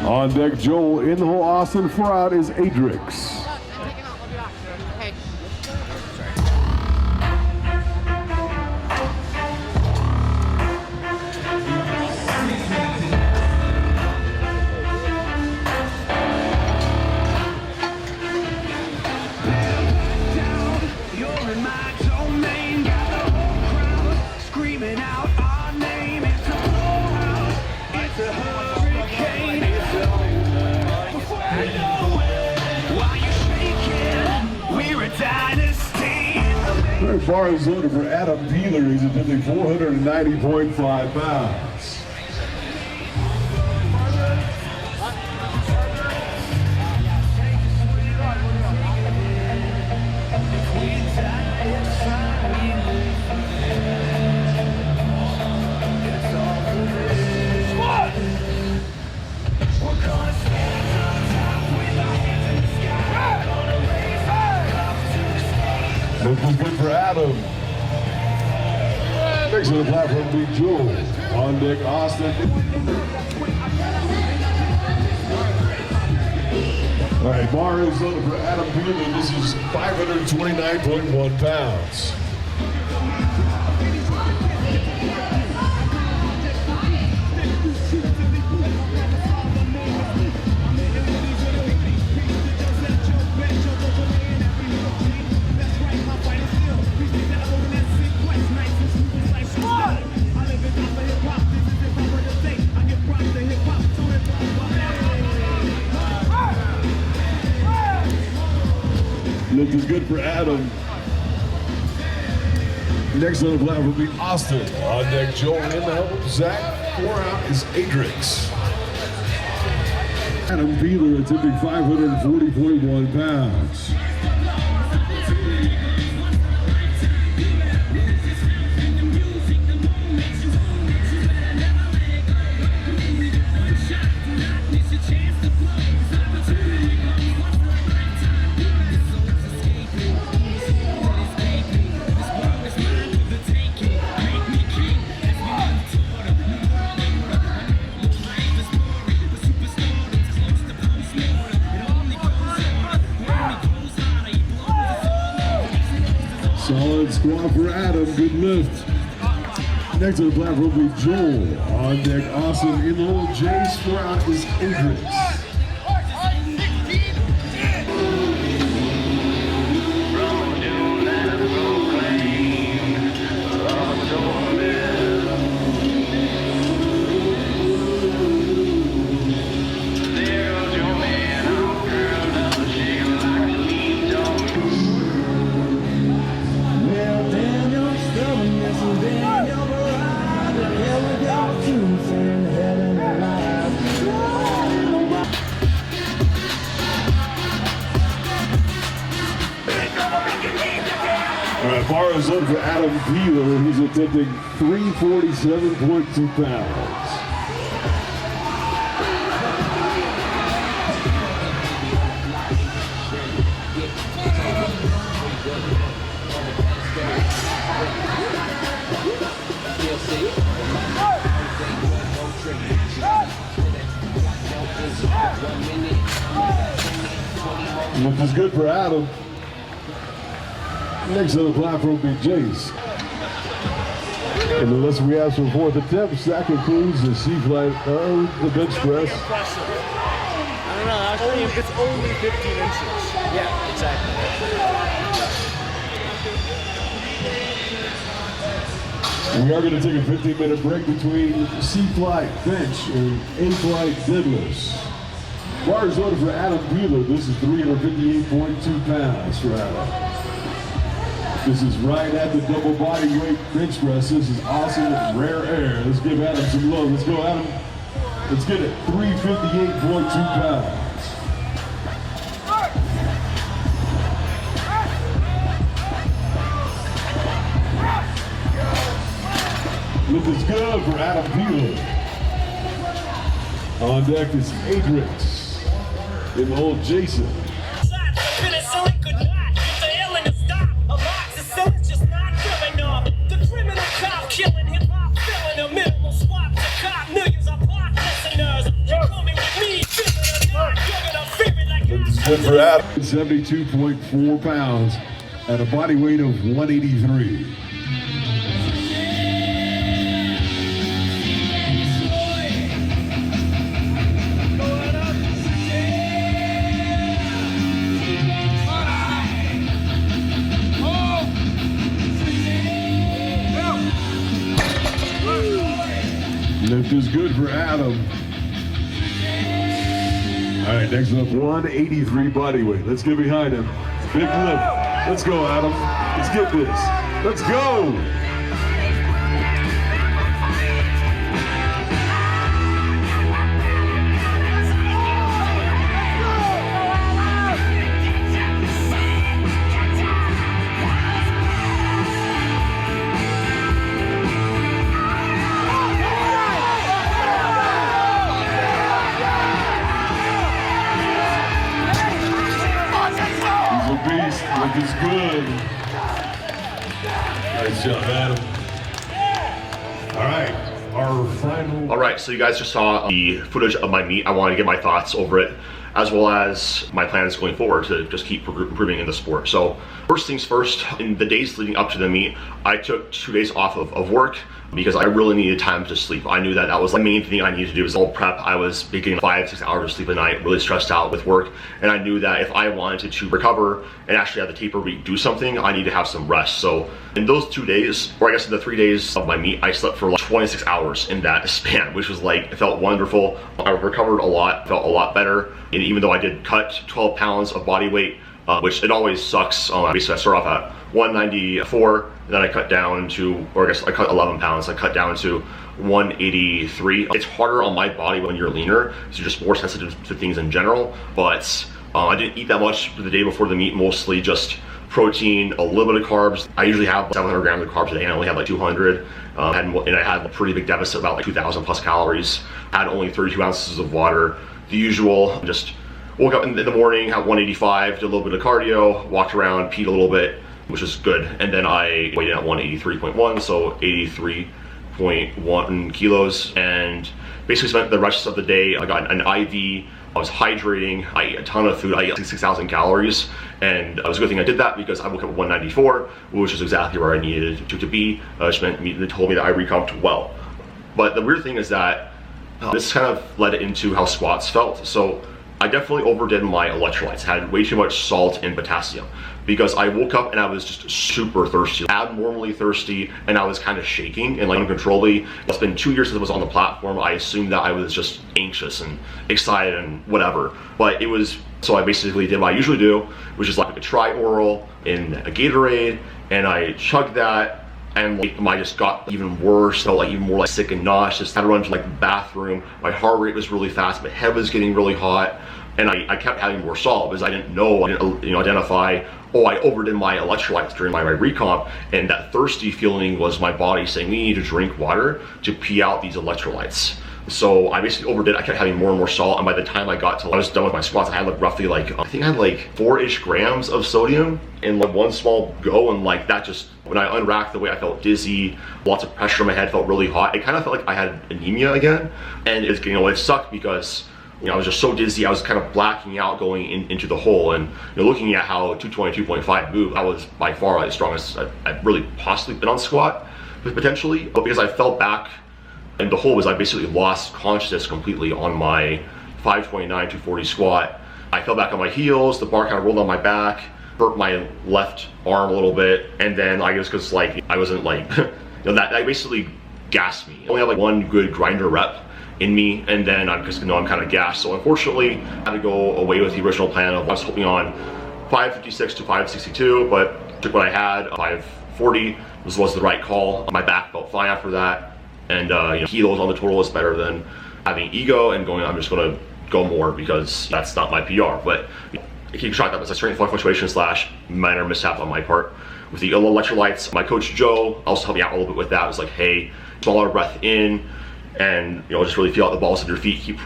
On deck, Joel. In the hole, Austin. 4 out is Adrix. Bar is loaded for Adam Peeler. He's attempting 490.5 pounds. This is good for Adam. Next to the platform will be Joel. On deck, Austin. All right, bar is loaded for Adam Peeler. This is 529.1 pounds. This is good for Adam. Next on the platform will be Austin. On deck, Joel. In the help, Zach. 4 out is Adrix. Adam Peeler attempting 540.1 pounds. Solid squat for Adam, good lift. Next on the platform will be Joel. On deck, Austin. In the hole, Jace. 4 out is Adrix. All right, bar is up for Adam Peeler. He's attempting 347.2 pounds. Which is good for Adam. Next on the platform will be Jace. And the list we have for 4th attempts, that concludes the C-flight of the bench press. I don't know, actually it's only 15 inches. Yeah, exactly. We are going to take a 15-minute break between C-flight bench and A-flight deadlifts. Bar is ordered for Adam Peeler. This is 358.2 pounds for Adam. This is right at the double body weight bench press. This is awesome, rare air. Let's give Adam some love. Let's go, Adam. Let's get it. 358.2 pounds. This is good for Adam Peeler. On deck is Adrix. In the old Jason. Killing hip hop, filling a minimal swap to cop millions of pop listeners. You coming with me? Good for Adam. 72.4 pounds at a body weight of 183. Lift is good for Adam. All right, next up, 183 body weight. Let's get behind him. Big lift. Let's go, Adam. Let's get this. Let's go. Beast, lift is good. Nice job, Adam. All right, our final. All right, so you guys just saw the footage of my meet. I wanted to get my thoughts over it, as well as my plans going forward to just keep improving in the sport. So first things first, in the days leading up to the meet, I took 2 days off of work because I really needed time to sleep. I knew that that was the main thing I needed to do was all prep. I was getting 5-6 hours of sleep a night, really stressed out with work. And I knew that if I wanted to recover and actually have the taper week do something, I need to have some rest. So in those 2 days, or I guess in the 3 days of my meet, I slept for like 26 hours in that span, which was like, it felt wonderful. I recovered a lot, felt a lot better. And even though I did cut 12 pounds of body weight, which it always sucks. Basically I start off at 194, and then I cut down to, or I guess I cut 11 pounds. I cut down to 183. It's harder on my body when you're leaner, so you're just more sensitive to things in general. But I didn't eat that much the day before the meet, mostly just protein, a little bit of carbs. I usually have 700 grams of carbs a day, and I only had like 200. And I had a pretty big deficit, about like 2,000 plus calories. Had only 32 ounces of water, the usual. Just woke up in the morning, had 185, did a little bit of cardio, walked around, peed a little bit, which is good. And then I weighed in at 183.1, so 83.1 kilos, and basically spent the rest of the day. I got an IV, I was hydrating, I ate a ton of food, I ate 6,000 calories, and it was a good thing I did that because I woke up at 194, which is exactly where I needed to be. Which meant they told me that I recomped well. But the weird thing is that this kind of led into how squats felt. So I definitely overdid my electrolytes, had way too much salt and potassium, because I woke up and I was just super thirsty, abnormally thirsty, and I was kind of shaking and like uncontrollably. It's been 2 years since I was on the platform. I assumed that I was just anxious and excited and whatever, but it was, so I basically did what I usually do, which is like a tri-oral in a Gatorade, and I chugged that. And like, I just got even worse, felt like even more like sick and nauseous. Had to run to like the bathroom. My heart rate was really fast, my head was getting really hot, and I kept having more salt because I didn't identify, oh, I overdid my electrolytes during my recomp, and that thirsty feeling was my body saying we need to drink water to pee out these electrolytes. So I basically overdid. I kept having more and more salt, and by the time I got to, I was done with my squats, I had like roughly like, I think I had like 4-ish grams of sodium in like one small go, and like that just, when I unracked the weight, I felt dizzy, lots of pressure in my head, felt really hot. It kind of felt like I had anemia again, and it's getting away. It sucked because I was just so dizzy. I was kind of blacking out going into the hole, and looking at how 222.5 moved, I was by far like the strongest I've really possibly been on squat, potentially. But because I fell back in the hole, was I basically lost consciousness completely on my 529, 240 squat. I fell back on my heels, the bar kind of rolled on my back, hurt my left arm a little bit, and then I guess because like I wasn't like, that basically gassed me. I only had like one good grinder rep in me, and then I'm just I'm kind of gassed. So unfortunately, I had to go away with the original plan of I was hoping on 556 to 562, but took what I had, 540. This was the right call. My back felt fine after that, and kilos on the total is better than having ego and going, I'm just gonna go more because that's not my PR. But I keep track of that as a strength fluctuation / minor mishap on my part with the electrolytes. My coach Joe also helped me out a little bit with that. It was like, hey, smaller breath in, and just really feel out the balls of your feet, keep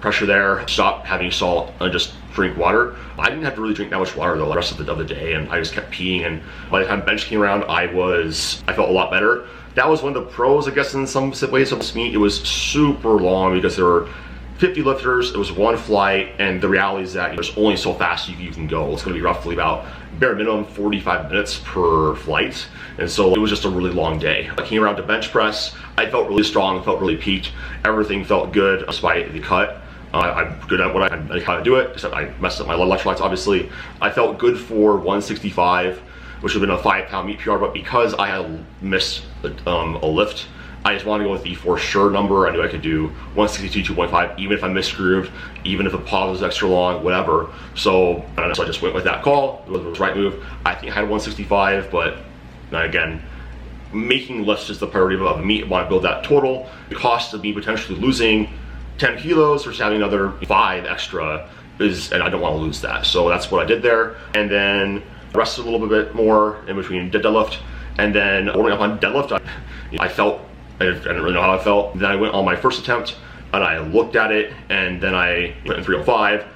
pressure there, stop having salt, and just drink water. I didn't have to really drink that much water though the rest of the day, and I just kept peeing, and by the time bench came around, I felt a lot better. That was one of the pros, I guess, in some ways of this meet. It was super long because there were 50 lifters, it was one flight, and the reality is that there's only so fast you can go. It's gonna be roughly about bare minimum 45 minutes per flight. And so it was just a really long day. I came around to bench press. I felt really strong, felt really peaked. Everything felt good despite the cut. I'm good at what I know how to do it, except I messed up my electrolytes, obviously. I felt good for 165, which would have been a 5-pound meet PR, but because I had missed a lift, I just wanted to go with the for sure number. I knew I could do 162, 2.5, even if I misgrooved, even if the pause was extra long, whatever. So I just went with that call. It was the right move. I think I had 165, but again, making lifts is the priority of a meet. I want to build that total. The cost of me potentially losing 10 kilos versus having another 5 extra and I don't want to lose that. So that's what I did there. And then rested a little bit more in between deadlift. And then warming up on deadlift, I didn't really know how I felt. Then I went on my first attempt and I looked at it, and then I went in 305.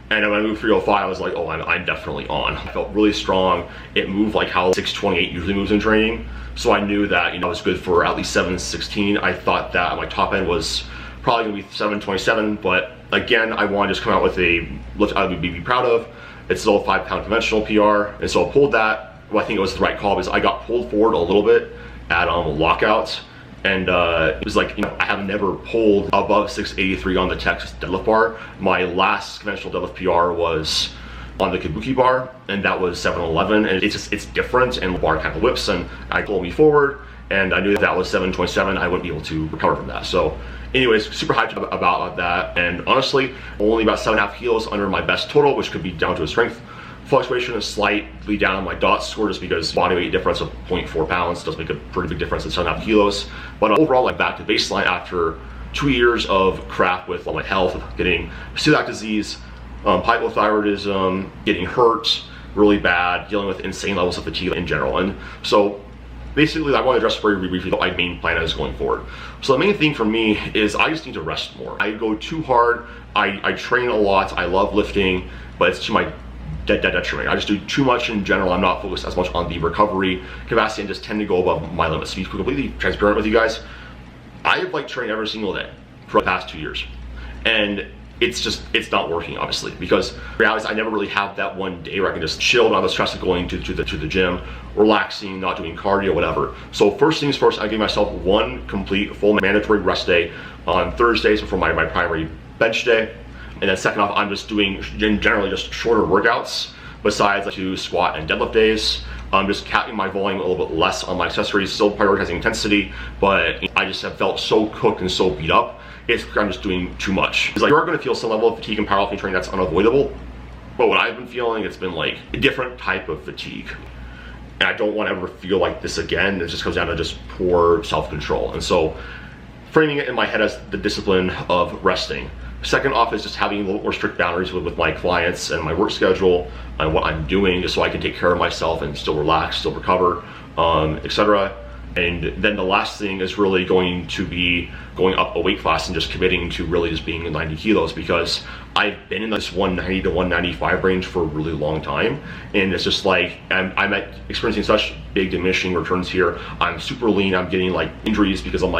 And when I moved 305, I was like, oh, I'm definitely on. I felt really strong. It moved like how 628 usually moves in training. So I knew that, I was good for at least 716. I thought that my top end was probably gonna be 727, but again, I want to just come out with a lift I would be proud of. It's still a 5-pound conventional PR, and so I pulled that. Well, I think it was the right call because I got pulled forward a little bit at lockouts. And it was like, I have never pulled above 683 on the Texas deadlift bar. My last conventional deadlift PR was on the Kabuki bar, and that was 711. And it's different, and the bar kind of whips, and I pulled me forward, and I knew that was 727. I wouldn't be able to recover from that. So anyways, super hyped about that. And honestly, only about 7.5 kilos under my best total, which could be down to a strength fluctuation is slightly down on my DOT score just because body weight difference of 0.4 pounds does make a pretty big difference in 7.5 kilos. But overall, I'm back to baseline after 2 years of crap with all my health, getting celiac disease, hypothyroidism, getting hurt really bad, dealing with insane levels of fatigue in general. And so basically, I want to address very briefly what my main plan is going forward. So the main thing for me is I just need to rest more. I go too hard, I train a lot, I love lifting, but it's to my detriment. I just do too much in general. I'm not focused as much on the recovery capacity and just tend to go above my limits. To be completely transparent with you guys, I have trained every single day for the past 2 years. And it's not working, obviously, because the reality is I never really have that one day where I can just chill, not the stress of going to the gym, relaxing, not doing cardio, whatever. So first things first, I give myself one complete full mandatory rest day on Thursdays before my primary bench day. And then second off, I'm just doing generally just shorter workouts besides 2 squat and deadlift days. I'm just capping my volume a little bit less on my accessories, still prioritizing intensity, but I just have felt so cooked and so beat up. I'm just doing too much. It's you are going to feel some level of fatigue in powerlifting training, that's unavoidable. But what I've been feeling, it's been a different type of fatigue. And I don't want to ever feel like this again. It just comes down to just poor self-control. And so framing it in my head as the discipline of resting. Second off is just having a little more strict boundaries with my clients and my work schedule and what I'm doing, just so I can take care of myself and still relax, still recover, etc. And then the last thing is really going to be going up a weight class and just committing to really just being 90 kilos, because I've been in this 190 to 195 range for a really long time. And it's just I'm experiencing such big diminishing returns here. I'm super lean, I'm getting injuries because I'm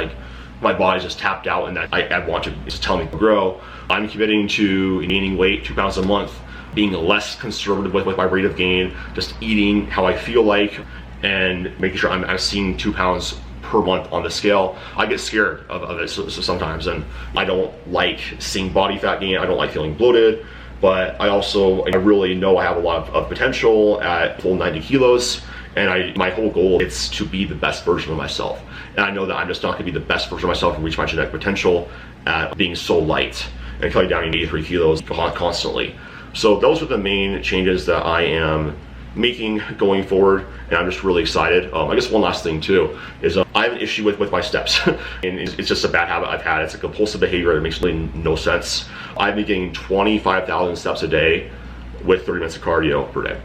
my body's just tapped out, and that I want to just tell me to grow. I'm committing to gaining weight 2 pounds a month, being less conservative with my rate of gain, just eating how I feel like, and making sure I'm seeing 2 pounds per month on the scale. I get scared of it so sometimes, and I don't like seeing body fat gain. I don't like feeling bloated, but I really know I have a lot of potential at full 90 kilos. And my whole goal is to be the best version of myself. And I know that I'm just not gonna be the best version of myself and reach my genetic potential at being so light and cutting down 83 kilos constantly. So those are the main changes that I am making going forward, and I'm just really excited. I guess one last thing too is I have an issue with my steps. And it's just a bad habit I've had. It's a compulsive behavior. It makes really no sense. I've been getting 25,000 steps a day with 30 minutes of cardio per day.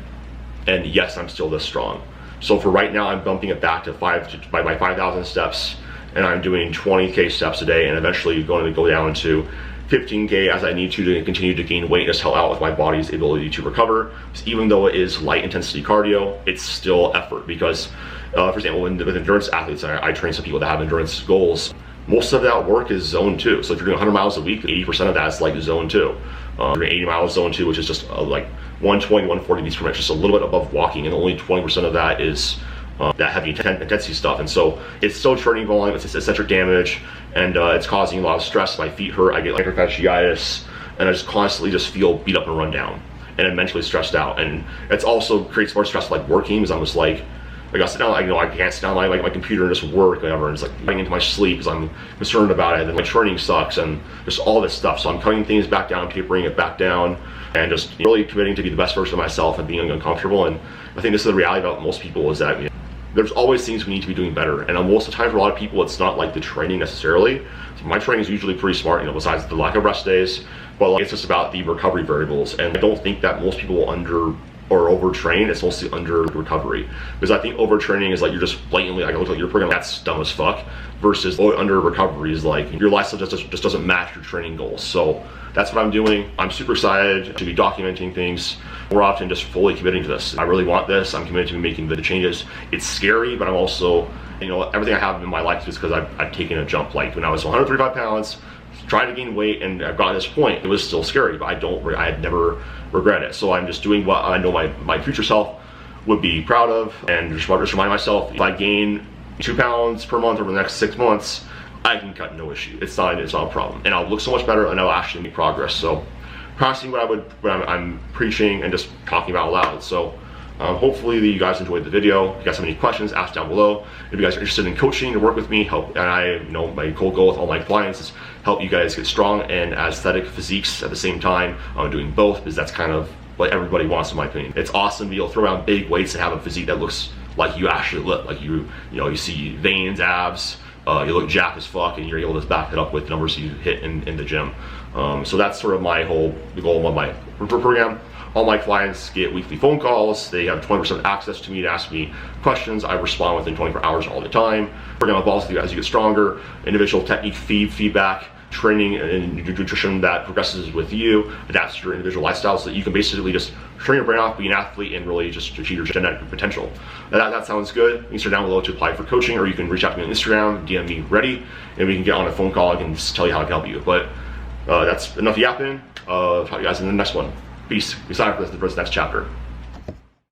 And yes, I'm still this strong. So for right now, I'm bumping it back to by 5,000 steps, and I'm doing 20K steps a day, and eventually going to go down to 15K as I need to continue to gain weight and just help out with my body's ability to recover. So even though it is light intensity cardio, it's still effort, because for example, with endurance athletes, I train some people that have endurance goals. most of that work is zone 2. So if you're doing 100 miles a week, 80% of that is like zone 2. You're doing 80 miles zone 2, which is just like 120, 140 beats per minute, just a little bit above walking, and only 20% of that is that heavy intensity stuff. And so it's still training volume, it's eccentric damage, and it's causing a lot of stress. My feet hurt, I get plantar fasciitis, and I just constantly just feel beat up and run down, and I'm mentally stressed out. And it's also creates more stress like working, because I'm just like I sit down, I can't sit down my computer and just work, whatever, and it's like getting into my sleep because I'm concerned about it, and my training sucks, and just all this stuff. So I'm cutting things back down, tapering it back down, and just really committing to be the best version of myself and being uncomfortable. And I think this is the reality about most people, is that there's always things we need to be doing better. And most of the time for a lot of people, it's not like the training necessarily. So my training is usually pretty smart, besides the lack of rest days, but like, it's just about the recovery variables. And I don't think that most people will overtrain. It's mostly under recovery, because I think overtraining is like you're just blatantly like, look like your program, that's dumb as fuck, versus under recovery is like your lifestyle just doesn't match your training goals. So that's what I'm doing. I'm super excited to be documenting things more often, just fully committing to this. I really want this. I'm committed to making the changes. It's scary, but I'm also, everything I have in my life is because I've taken a jump. Like when I was 135 pounds, trying to gain weight, and I've gotten to this point, it was still scary, but I had never regret it. So I'm just doing what I know my future self would be proud of, and just remind myself, if I gain 2 pounds per month over the next 6 months, I can cut, no issue. It's not a problem, and I'll look so much better, and I'll actually make progress. So practicing what I'm preaching and just talking about loud. So hopefully you guys enjoyed the video. If you guys have any questions, ask down below. If you guys are interested in coaching to work with me, my whole goal with all my clients is help you guys get strong and aesthetic physiques at the same time. I'm doing both because that's kind of what everybody wants, in my opinion. It's awesome to be able to throw around big weights and have a physique that looks like you actually look, like you see veins, abs, you look jacked as fuck, and you're able to back it up with numbers you hit in the gym. So that's sort of the goal of my program. All my clients get weekly phone calls. They have 20% access to me to ask me questions. I respond within 24 hours all the time. Program evolves with you as you get stronger. Individual technique feedback, training and nutrition that progresses with you, adapts to your individual lifestyle, so that you can basically just train your brain off, be an athlete, and really just achieve your genetic potential. That sounds good. You can start down below to apply for coaching, or you can reach out to me on Instagram, DM me ready, and we can get on a phone call. I can just tell you how I can help you. But that's enough yapping. Talk to you guys in the next one. Peace. We sign up for this next chapter.